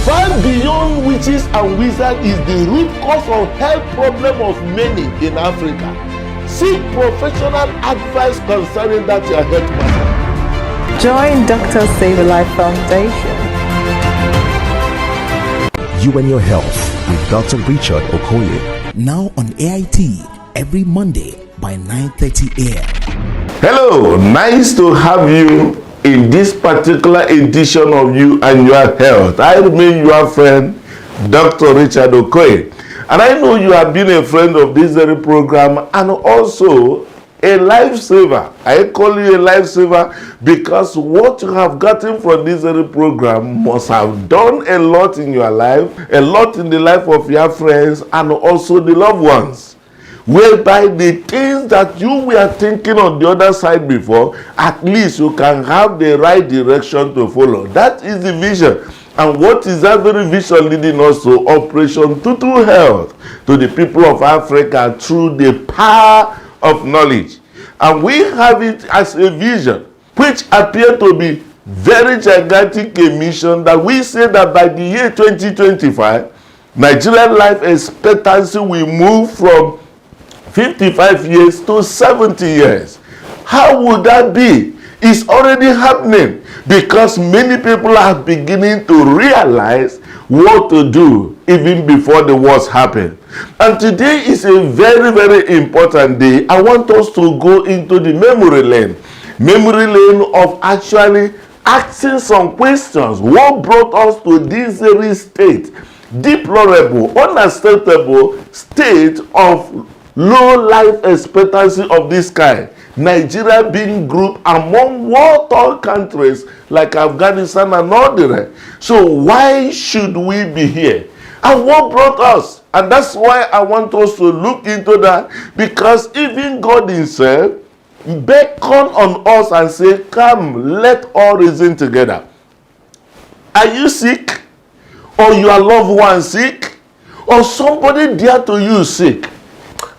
Far beyond witches and wizards is the root cause of health problem of many in Africa. Seek professional advice concerning that your health matter. Join Dr. Save a Life Foundation. You and Your Health with Dr. Richard Okoye. Now on AIT every Monday by 9:30 a.m. Hello, nice to have you in this particular edition of You and Your Health. I remain your friend, Dr. Richard Okoye. And I know you have been a friend of this very program and also a lifesaver. I call you a lifesaver because what you have gotten from this very program must have done a lot in your life, a lot in the life of your friends and also the loved ones. Whereby the things that you were thinking on the other side before, at least you can have the right direction to follow. That is the vision. And what is that very vision leading us to? Operation Total Health to the people of Africa through the power of knowledge. And we have it as a vision, which appear to be very gigantic a mission that we say that by the year 2025, Nigerian life expectancy will move from 55 years to 70 years. How would that be? It's already happening because many people are beginning to realize what to do even before the worst happen. And today is a very, very important day. I want us to go into the memory lane of actually asking some questions. What brought us to this very state, deplorable, unacceptable state of low life expectancy of this kind? Nigeria being grouped among war-torn countries like Afghanistan and all the rest. So why should we be here? And what brought us? And that's why I want us to look into that, because even God himself beckon on us and say, come, let all reason together. Are you sick? Or your loved one sick? Or somebody dear to you sick?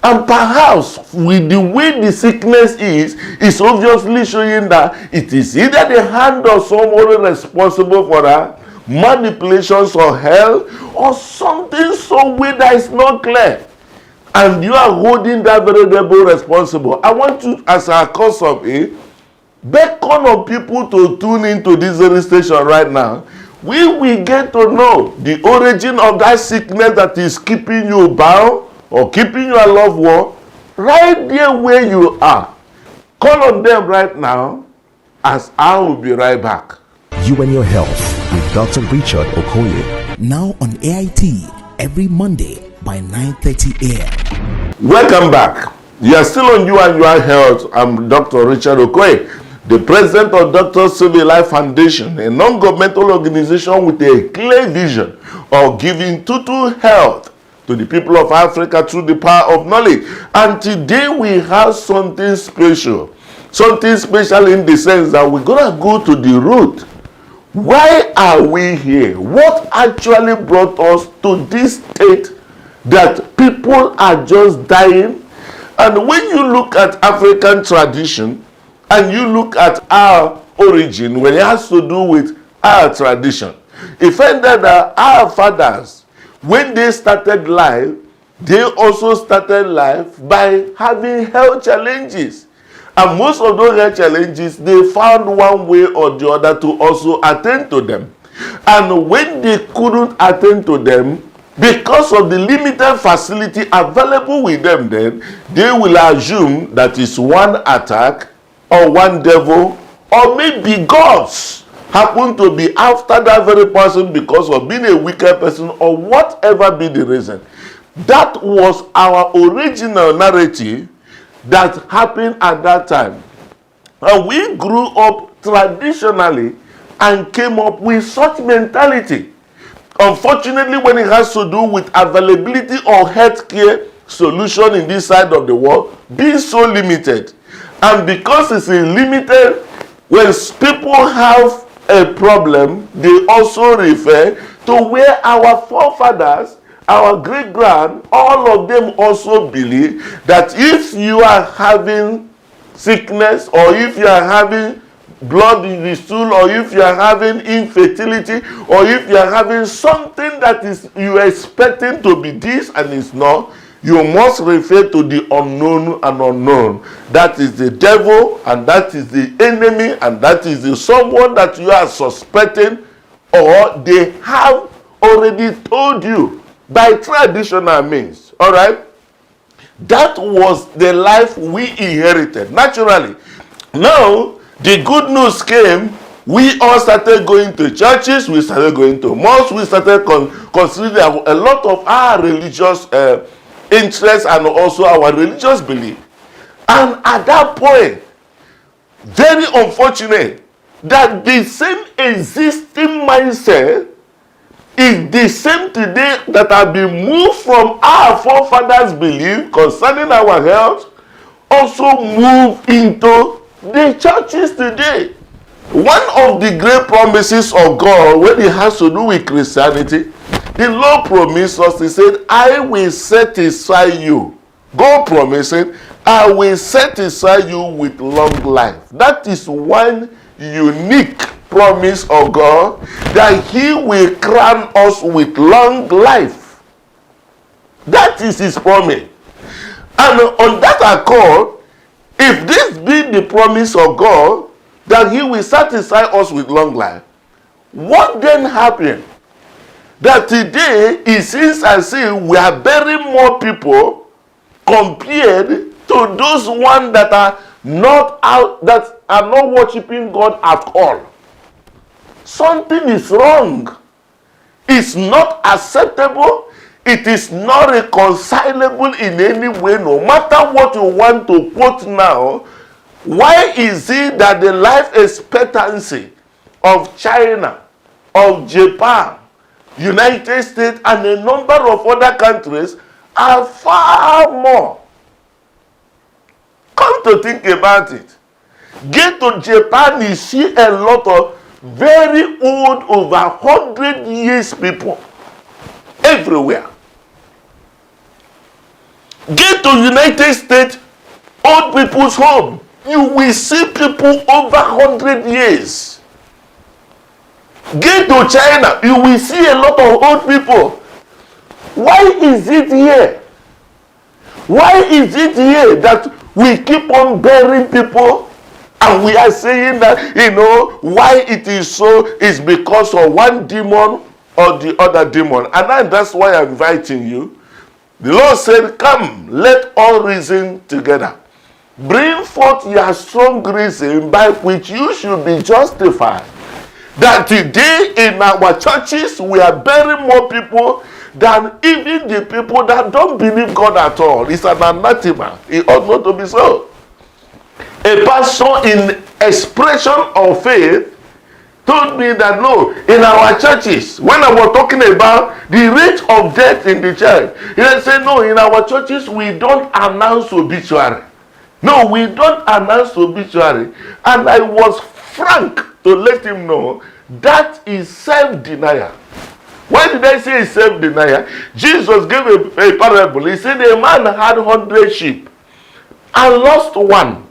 And perhaps with the way the sickness is obviously showing that it is either the hand of somebody responsible for that, manipulations or hell, or something so weird that is not clear. And you are holding that very devil responsible. I want you, as a cause of it, beckon on people to tune into this very station right now. We will get to know the origin of that sickness that is keeping you bound or keeping your loved one right there where you are. Call on them right now as I will be right back. You and Your Health with Dr. Richard Okoye. Now on AIT every Monday by 9:30 a.m. Welcome back. You are still on You and Your Health. I'm Dr. Richard Okoye, the president of Dr. Save a Life Foundation, a non-governmental organization with a clear vision of giving total health to the people of Africa through the power of knowledge. And today we have something special. Something special in the sense that we're going to go to the root. Why are we here? What actually brought us to this state that people are just dying? And when you look at African tradition and you look at our origin, when it has to do with our tradition, you find that our fathers, when they started life, they also started life by having health challenges. And most of those health challenges, they found one way or the other to also attend to them. And when they couldn't attend to them, because of the limited facility available with them, then they will assume that it's one attack or one devil or maybe gods happen to be after that very person because of being a wicked person or whatever be the reason. That was our original narrative that happened at that time. And we grew up traditionally and came up with such mentality. Unfortunately, when it has to do with availability of healthcare solution in this side of the world being so limited, and because it's limited, when people have a problem, they also refer to where our forefathers, our great-grand, all of them also believe that if you are having sickness or if you are having blood in the stool, or if you are having infertility, or if you are having something that is you are expecting to be this and it's not, you must refer to the unknown and unknown. That is the devil, and that is the enemy, and that is the someone that you are suspecting, or they have already told you by traditional means. All right? That was the life we inherited naturally. Now, the good news came. We all started going to churches, we started going to mosques, we started considering a lot of our religious interests and also our religious belief. And at that point, very unfortunate that the same existing mindset is the same today that have been moved from our forefathers' belief concerning our health, also move into the churches today. One of the great promises of God when it has to do with Christianity, the Lord promised us, he said, I will satisfy you. God promising, I will satisfy you with long life. That is one unique promise of God, that he will crown us with long life. That is his promise. And on that accord, if this be the promise of God, that he will satisfy us with long life, what then happened? That today it seems as if we are burying more people compared to those ones that are not out, that are not worshiping God at all. Something is wrong. It's not acceptable. It is not reconcilable in any way, no matter what you want to quote now. Why is it that the life expectancy of China, of Japan, United States, and a number of other countries are far more? Come to think about it. Get to Japan, you see a lot of very old, over 100 years people everywhere. Get to United States, old people's home, you will see people over 100 years. Get to China, you will see a lot of old people. Why is it here? Why is it here that we keep on burying people? And we are saying that, why it is so is because of one demon or the other demon. And that's why I'm inviting you. The Lord said, come, let all reason together. Bring forth your strong reason by which you should be justified. That today in our churches we are burying more people than even the people that don't believe God at all. It's an anathema. It ought not to be so. A pastor in expression of faith told me that no, in our churches, when I was talking about the rate of death in the church, he said, no, in our churches we don't announce obituary. No, we don't announce obituary. And I was frank to let him know that is self-denial. Why did I say self-denial? Jesus gave a parable. He said a man had 100 sheep and lost one.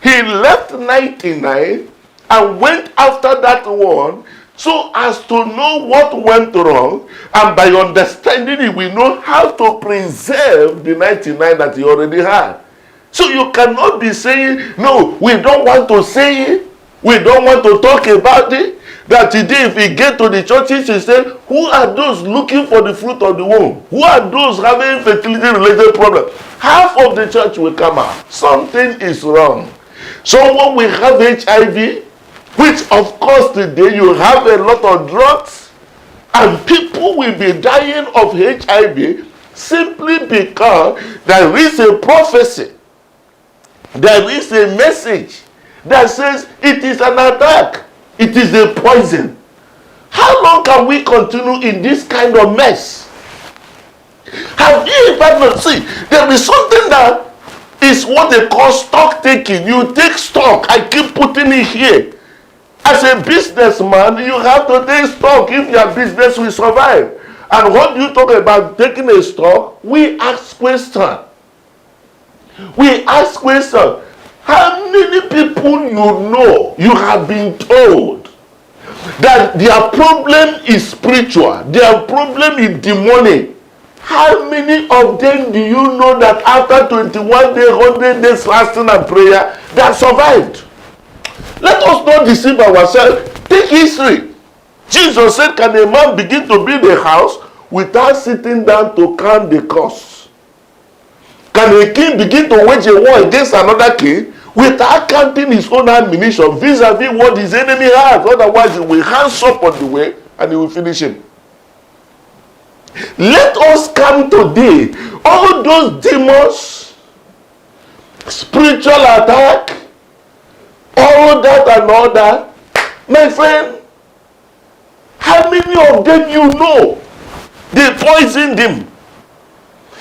He left 99 and went after that one so as to know what went wrong, and by understanding it, we know how to preserve the 99 that he already had. So you cannot be saying, no, we don't want to say it, we don't want to talk about it. That today, if we get to the churches, he said, who are those looking for the fruit of the womb? Who are those having fertility-related problems? Half of the church will come out. Something is wrong. Someone will have HIV, which of course today you have a lot of drugs, and people will be dying of HIV simply because there is a prophecy. There is a message that says it is an attack. It is a poison. How long can we continue in this kind of mess? Have you ever not seen? There is something that is what they call stock taking. You take stock. I keep putting it here. As a businessman, you have to take stock if your business will survive. And what you talk about taking a stock, we ask questions. We ask questions. How many people you have been told that their problem is spiritual, their problem is demonic? How many of them do you know that after 21 days, 100 days fasting and prayer, they have survived? Let us not deceive ourselves. Take history. Jesus said, can a man begin to build a house without sitting down to count the costs? Can a king begin to wage a war against another king without counting his own ammunition vis-a-vis what his enemy has? Otherwise, he will hands up on the way and he will finish him. Let us come today. All those demons, spiritual attack, all that and all that, my friend, how many of them you know they poisoned him?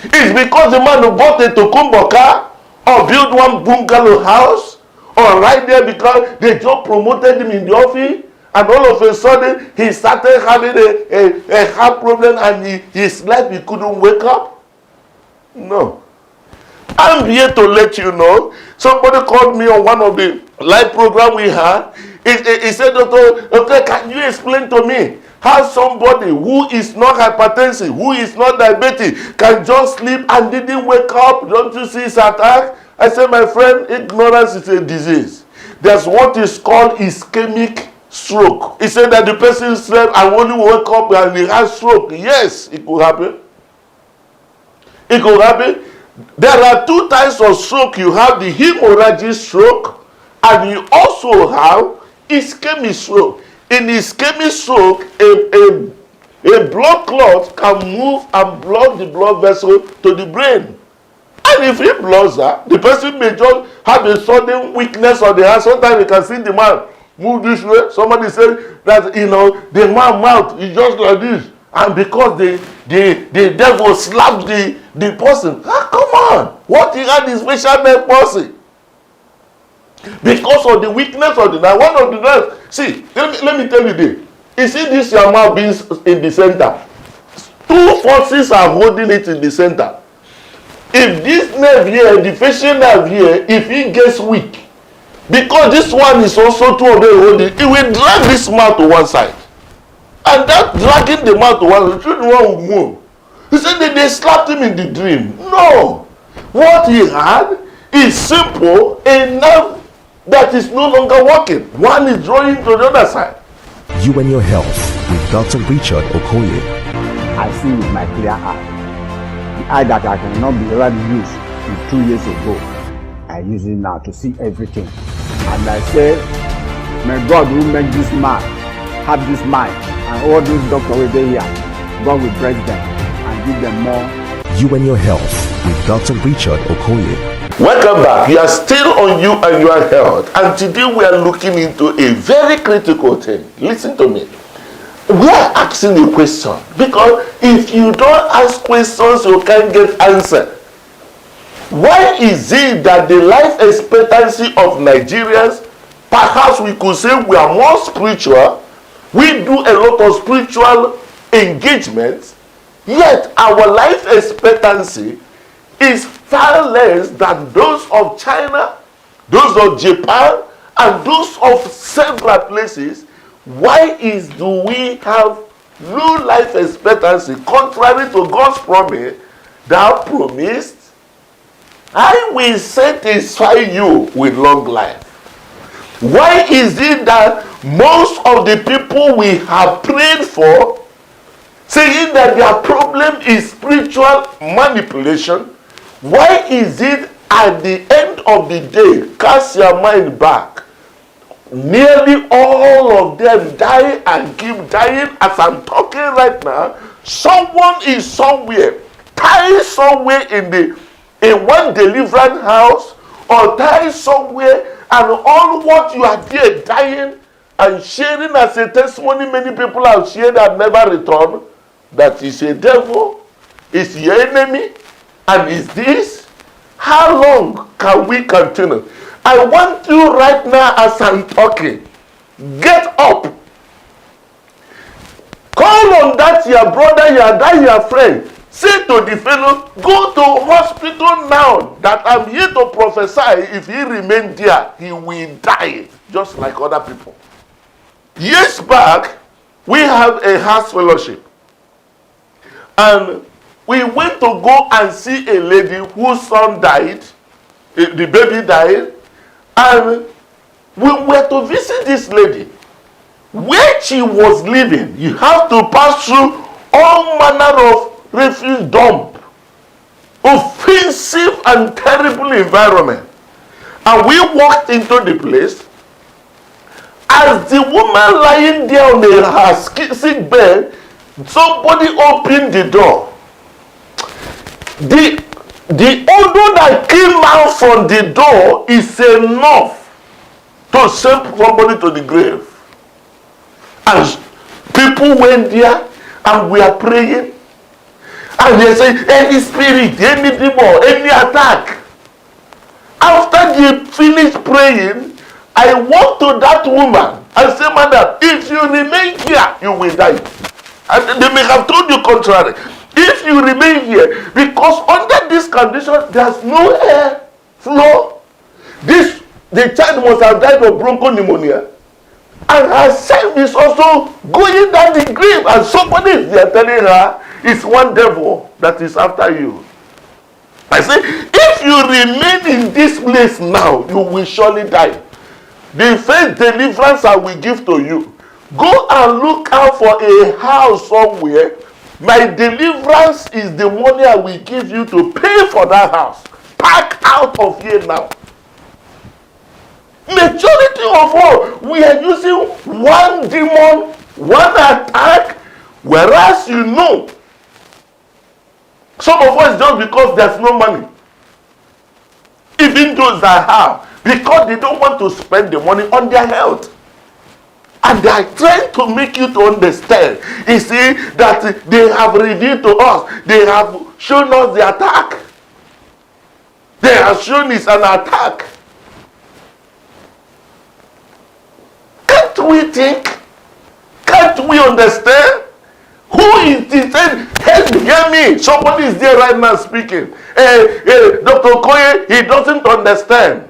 It's because the man who bought a Tokumbo car or built one bungalow house or right there because they just promoted him in the office, and all of a sudden he started having a heart problem and he slept, he couldn't wake up. No. I'm here to let you know. Somebody called me on one of the live program we had. He said, Doctor, okay, can you explain to me how somebody who is not hypertensive, who is not diabetic, can just sleep and didn't wake up? Don't you see his attack? I said, my friend, ignorance is a disease. There's what is called ischemic stroke. He said that the person slept and only woke up and he has stroke. Yes, it could happen. It could happen. There are two types of stroke. You have the hemorrhagic stroke and you also have ischemic stroke. In ischemic stroke, a blood clot can move and block the blood vessel to the brain. And if it blocks that, the person may just have a sudden weakness on the hand. Sometimes you can see the man move this way. Somebody said that, the man mouth is just like this. And because the devil slapped the person. Ah, come on. What he had is facial nerve palsy. Because of the weakness of the nerve. One of the nerves. See, let me tell you this. You see this your mouth being in the center. Two forces are holding it in the center. If this nerve here, the facial nerve here, if it gets weak, because this one is also two of them holding, it will drag this mouth to one side. And that dragging the mouth to one side, the one will move. He said that they slapped him in the dream. No. What he had is simple, a nerve that is no longer working. One is drawing to the other side. You and your health with Dr. Richard Okoye. I see with my clear eye. The eye that I cannot be able to use 2 years ago, I use it now to see everything. And I say, may God who make this man have this mind, and all those doctors over here, God will bless them and give them more. You and your health with Dr. Richard Okoye. Welcome back. You are still on You and Your Health, and today we are looking into a very critical thing. Listen to me. We are asking a question, because if you don't ask questions, you can't get answer. Why is it that the life expectancy of Nigerians, perhaps we could say we are more spiritual, we do a lot of spiritual engagements, yet our life expectancy is far less than those of China, those of Japan, and those of several places? Why do we have low life expectancy, contrary to God's promise? Thou promised, I will satisfy you with long life. Why is it that most of the people we have prayed for, saying that their problem is spiritual manipulation, why is it at the end of the day, cast your mind back, nearly all of them die and keep dying as I'm talking right now? Someone is somewhere, tied somewhere in one deliverance house, or tied somewhere, and all what you are there dying and sharing as a testimony, many people have shared and never returned, that is a devil, is your enemy, and is this? How long can we continue? I want you right now as I'm talking, get up. Call on that your brother, that your friend. say to the fellow, go to hospital now that I'm here to prophesy. If he remain there, he will die, just like other people. Years back, we had a house fellowship. And we went to go and see a lady whose son died. The baby died. And we were to visit this lady. Where she was living, you have to pass through all manner of refuse dump. Offensive and terrible environment. And we walked into the place. As the woman lying there on her sick bed, somebody opened the door. The odor that came out from the door is enough to send somebody to the grave. And people went there and we are praying. And they say, any spirit, any demon, any attack. After they finished praying, I walked to that woman and said, madam, if you remain here, you will die. And they may have told you contrary. If you remain here, because under this condition, there's no air flow. The child must have died of bronchopneumonia. And herself is also going down the grave. And somebody is there telling her, it's one devil that is after you. I say, if you remain in this place now, you will surely die. The first deliverance I will give to you, go and look out for a house somewhere. My deliverance is the money I will give you to pay for that house. Pack out of here now. Majority of all, we are using one demon, one attack, whereas you know, some of us just because there's no money. Even those that have, because they don't want to spend the money on their health. And they are trying to make you to understand. You see, that they have revealed to us, they have shown us the attack. They have shown it's an attack. Can't we think? Can't we understand? Who is this? Help, hear me. Somebody is there right now speaking. Dr. Okoye, he doesn't understand.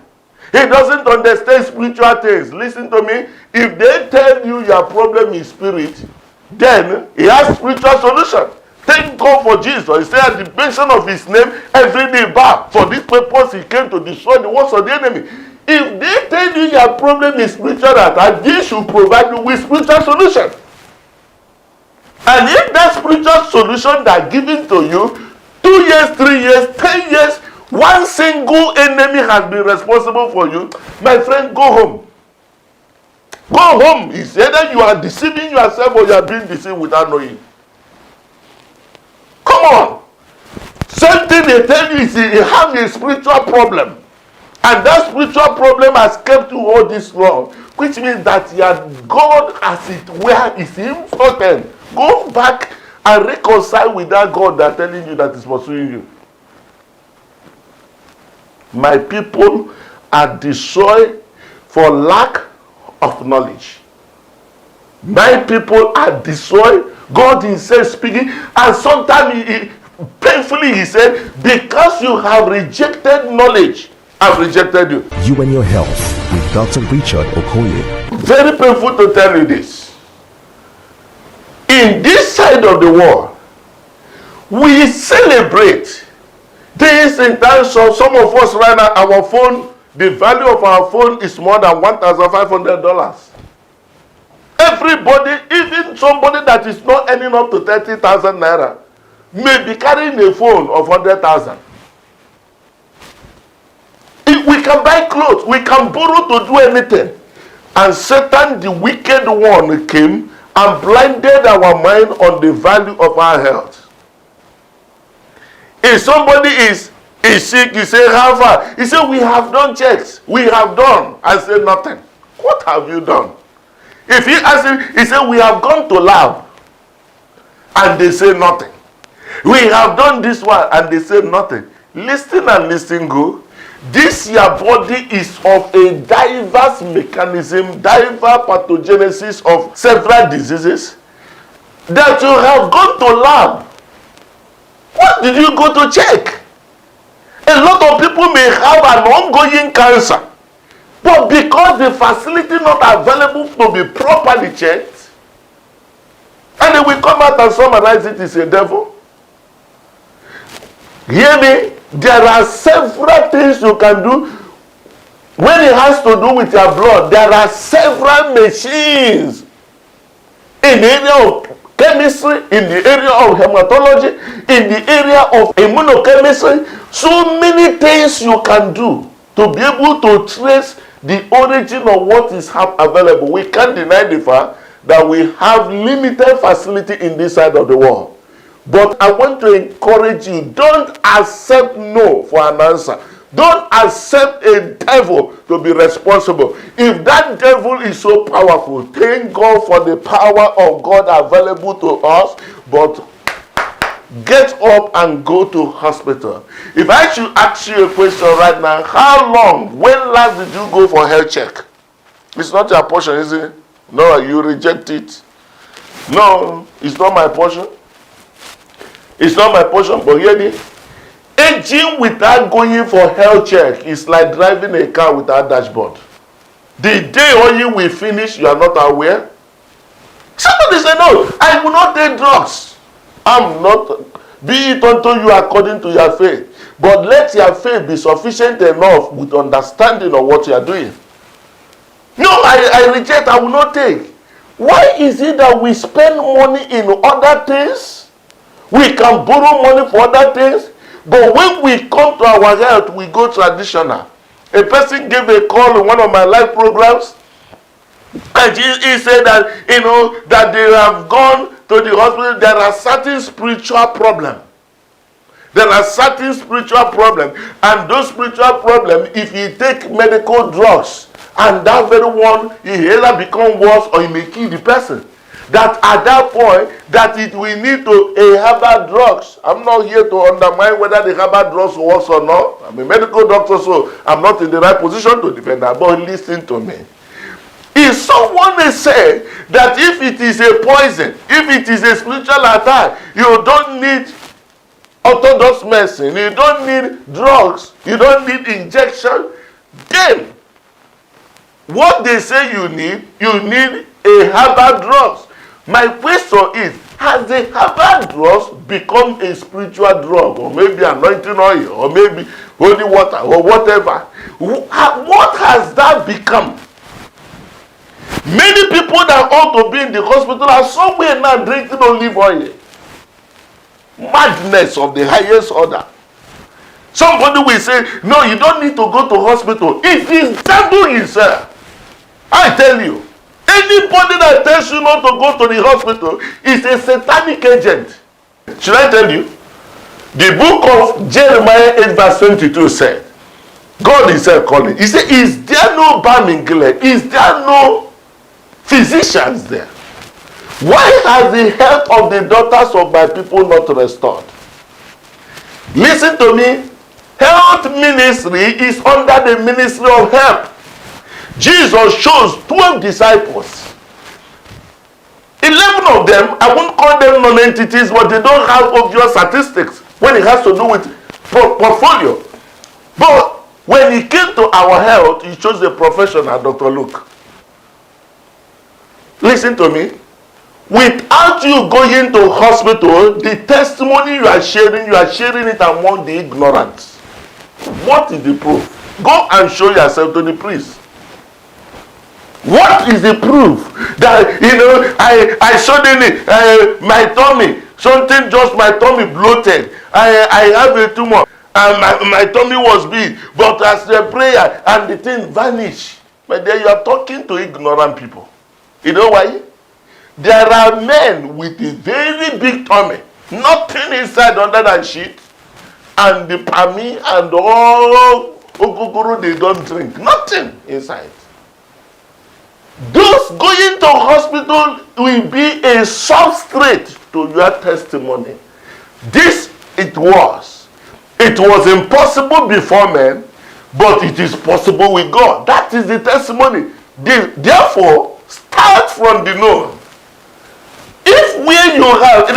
He doesn't understand spiritual things. Listen to me. If they tell you your problem is spirit, then he has spiritual solution. Thank God for Jesus. He said at the mention of his name, every knee bow. For this purpose he came to destroy the works of the enemy. If they tell you your problem is spiritual attack, they should provide you with spiritual solution. And if that spiritual solution that are given to you, 2 years, 3 years, 10 years, one single enemy has been responsible for you, my friend, go home. Go home. It's either you are deceiving yourself or you are being deceived without knowing. Come on. Same thing they tell you is you have a spiritual problem. And that spiritual problem has kept you all this long. Which means that your God, as it were, is important. Go back and reconcile with that God that telling you that is pursuing you. My people are destroyed for lack of knowledge. My people are destroyed. God himself speaking. And sometimes painfully he said, because you have rejected knowledge, I've rejected you. You and your health with Dr. Richard Okoye. Very painful to tell you this. In this side of the world, we celebrate this in terms of some of us right now, our phone, the value of our phone is more than $1,500. Everybody, even somebody that is not earning up to 30,000 naira, may be carrying a phone of 100,000. We can buy clothes, we can borrow to do anything. And Satan, the wicked one, came and blinded our mind on the value of our health. If somebody is sick, you say, how far? He said, we have done checks. We have done. I said, nothing. What have you done? If he asks him, he said, we have gone to lab. And they say nothing. We have done this one. And they say nothing. Listen and listen good. This your body is of a diverse mechanism, diverse pathogenesis of several diseases that you have gone to lab. What did you go to check? A lot of people may have an ongoing cancer, but because the facility not available to be properly checked, and they will come out and summarize it is a devil. Hear me? There are several things you can do when it has to do with your blood. There are several machines in the area of chemistry, in the area of hematology, in the area of immunochemistry. So many things you can do to be able to trace the origin of what is available. We can't deny the fact that we have limited facility in this side of the world. But I want to encourage you, don't accept no for an answer. Don't accept a devil to be responsible. If that devil is so powerful, thank God for the power of God available to us, but get up and go to hospital. If I should ask you a question right now, how long, when last did you go for health check? It's not your portion, is it? No, you reject it. No, it's not my portion. It's not my portion, but hear me. Aging without going for health check is like driving a car without dashboard. The day oil will finish, you are not aware. Somebody say, no, I will not take drugs. I'm not. Be it unto you according to your faith. But let your faith be sufficient enough with understanding of what you are doing. No, I reject, I will not take. Why is it that we spend money in other things? We can borrow money for other things. But when we come to our health, we go traditional. A person gave a call in one of my live programs, and he said that, that they have gone to the hospital. There are certain spiritual problems. There are certain spiritual problems. And those spiritual problems, if you take medical drugs, and that very one, it either become worse or it may kill the person. That at that point, that it will need to a herbal drugs. I'm not here to undermine whether the herbal drugs works or not. I'm a medical doctor, so I'm not in the right position to defend that. But listen to me. If someone may say that if it is a poison, if it is a spiritual attack, you don't need orthodox medicine, you don't need drugs, you don't need injection, then what they say you need a herbal drugs. My question is, has the herbal drugs become a spiritual drug, or maybe anointing oil, or maybe holy water, or whatever? What has that become? Many people that ought to be in the hospital are somewhere now drinking olive oil. Madness of the highest order. Somebody will say, no, you don't need to go to hospital. It is devil himself. I tell you. Anybody that tells you not to go to the hospital is a satanic agent. Should I tell you? The book of Jeremiah 8 verse 22 said, God himself calling. He said, is there no balm in Gilead? Is there no physicians there? Why has the health of the daughters of my people not restored? Listen to me. Health ministry is under the ministry of health. Jesus chose 12 disciples. 11 of them, I won't call them non-entities, but they don't have obvious statistics when it has to do with portfolio. But when it came to our health, he chose a professional, Dr. Luke. Listen to me. Without you going to hospital, the testimony you are sharing it among the ignorant. What is the proof? Go and show yourself to the priest. What is the proof that, I suddenly, my tummy, something just my tummy bloated. I have a tumor and my tummy was big. But as the prayer and the thing vanished. But then you are talking to ignorant people. You know why? There are men with a very big tummy. Nothing inside other than shit. And the pami and all ogogoro they don't drink. Nothing inside. Those going to hospital will be a substrate to your testimony. This it was. It was impossible before men, but it is possible with God. That is the testimony. Therefore, start from the known. If when you have,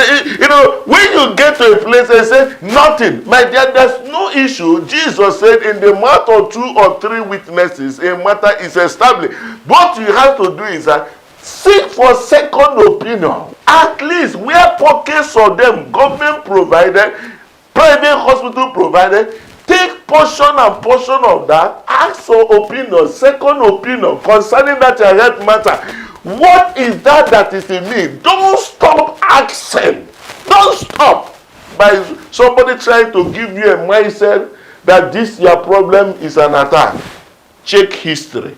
when you get to a place and say nothing, my dear, there's no issue. Jesus said, in the mouth of 2 or 3 witnesses, a matter is established. What you have to do is that seek for second opinion. At least where pockets of them, government provided, private hospital provided, take portion and portion of that, ask for opinion, second opinion concerning that your health matter. What is that is in me? Don't stop asking. Don't stop by somebody trying to give you a mindset that this your problem is an attack. Check history.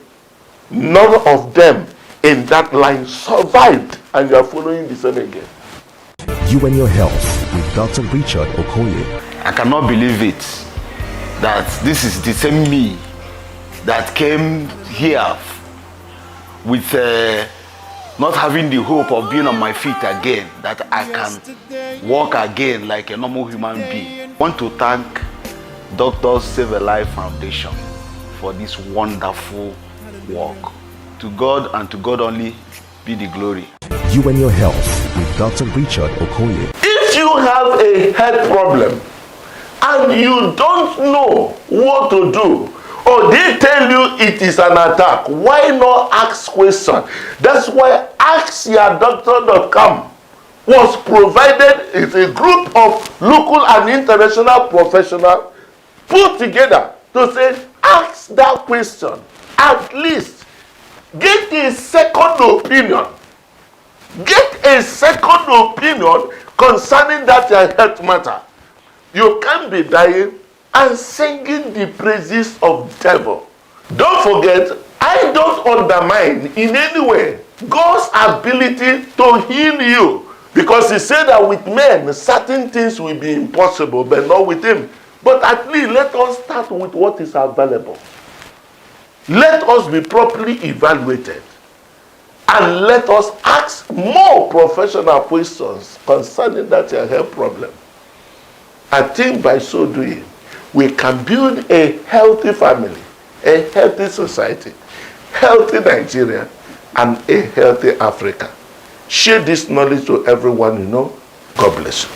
None of them in that line survived, and you are following the same again. You and Your Health with Dr. Richard Okoye. I cannot believe it that this is the same me that came here with not having the hope of being on my feet again, that I can walk again like a normal human being. I want to thank Doctors Save a Life Foundation for this wonderful work. To God and to God only be the glory. You and Your Health with Dr. Richard Okoye. If you have a health problem and you don't know what to do, or they tell you it is an attack, why not ask questions? That's why AskYourDoctor.com was provided. It's a group of local and international professionals put together to say, ask that question. At least get a second opinion. Get a second opinion concerning that health matter. You can't be dying and singing the praises of the devil. Don't forget, I don't undermine in any way God's ability to heal you, because he said that with men certain things will be impossible, but not with him. But at least let us start with what is available. Let us be properly evaluated, and let us ask more professional questions concerning that health problem. I think by so doing, we can build a healthy family, a healthy society, healthy Nigeria, and a healthy Africa. Share this knowledge to everyone you know. God bless you.